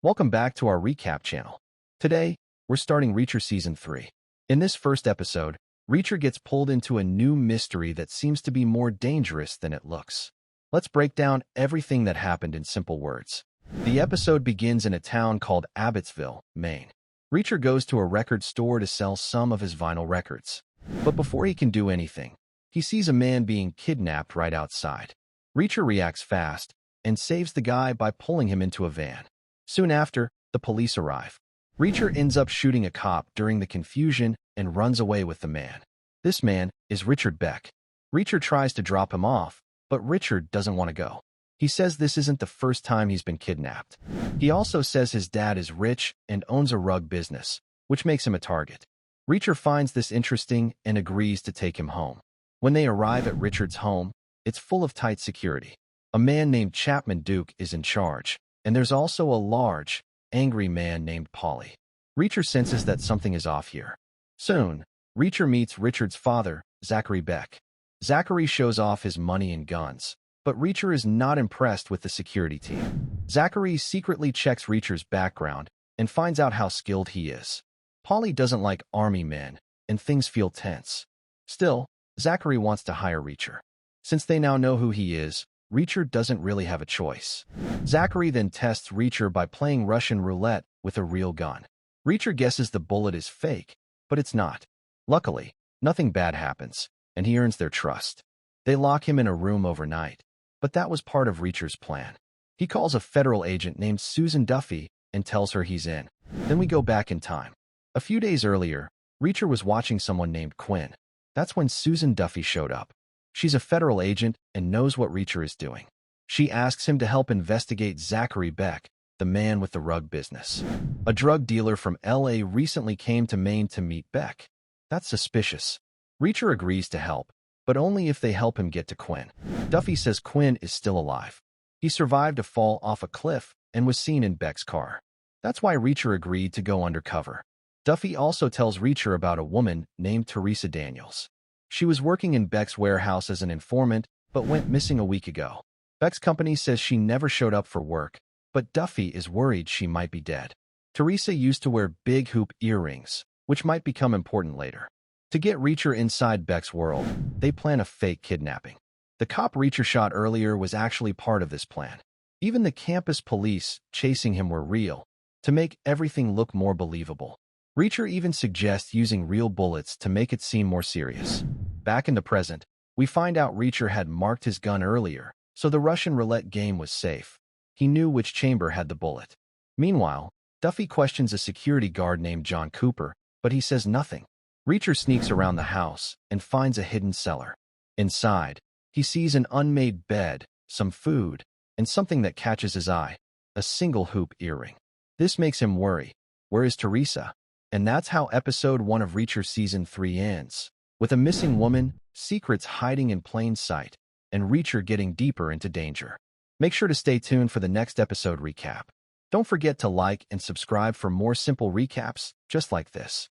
Welcome back to our recap channel. Today, we're starting Reacher Season 3. In this first episode, Reacher gets pulled into a new mystery that seems to be more dangerous than it looks. Let's break down everything that happened in simple words. The episode begins in a town called Abbotsville, Maine. Reacher goes to a record store to sell some of his vinyl records. But before he can do anything, he sees a man being kidnapped right outside. Reacher reacts fast and saves the guy by pulling him into a van. Soon after, the police arrive. Reacher ends up shooting a cop during the confusion and runs away with the man. This man is Richard Beck. Reacher tries to drop him off, but Richard doesn't want to go. He says this isn't the first time he's been kidnapped. He also says his dad is rich and owns a rug business, which makes him a target. Reacher finds this interesting and agrees to take him home. When they arrive at Richard's home, it's full of tight security. A man named Chapman Duke is in charge, and there's also a large, angry man named Paulie. Reacher senses that something is off here. Soon, Reacher meets Richard's father, Zachary Beck. Zachary shows off his money and guns, but Reacher is not impressed with the security team. Zachary secretly checks Reacher's background and finds out how skilled he is. Paulie doesn't like army men, and things feel tense. Still, Zachary wants to hire Reacher. Since they now know who he is, Reacher doesn't really have a choice. Zachary then tests Reacher by playing Russian roulette with a real gun. Reacher guesses the bullet is fake, but it's not. Luckily, nothing bad happens, and he earns their trust. They lock him in a room overnight, but that was part of Reacher's plan. He calls a federal agent named Susan Duffy and tells her he's in. Then we go back in time. A few days earlier, Reacher was watching someone named Quinn. That's when Susan Duffy showed up. She's a federal agent and knows what Reacher is doing. She asks him to help investigate Zachary Beck, the man with the rug business. A drug dealer from LA recently came to Maine to meet Beck. That's suspicious. Reacher agrees to help, but only if they help him get to Quinn. Duffy says Quinn is still alive. He survived a fall off a cliff and was seen in Beck's car. That's why Reacher agreed to go undercover. Duffy also tells Reacher about a woman named Teresa Daniels. She was working in Beck's warehouse as an informant, but went missing a week ago. Beck's company says she never showed up for work, but Duffy is worried she might be dead. Teresa used to wear big hoop earrings, which might become important later. To get Reacher inside Beck's world, they plan a fake kidnapping. The cop Reacher shot earlier was actually part of this plan. Even the campus police chasing him were real, to make everything look more believable. Reacher even suggests using real bullets to make it seem more serious. Back in the present, we find out Reacher had marked his gun earlier, so the Russian roulette game was safe. He knew which chamber had the bullet. Meanwhile, Duffy questions a security guard named John Cooper, but he says nothing. Reacher sneaks around the house and finds a hidden cellar. Inside, he sees an unmade bed, some food, and something that catches his eye, a single hoop earring. This makes him worry. Where is Teresa? And that's how episode 1 of Reacher Season 3 ends, with a missing woman, secrets hiding in plain sight, and Reacher getting deeper into danger. Make sure to stay tuned for the next episode recap. Don't forget to like and subscribe for more simple recaps just like this.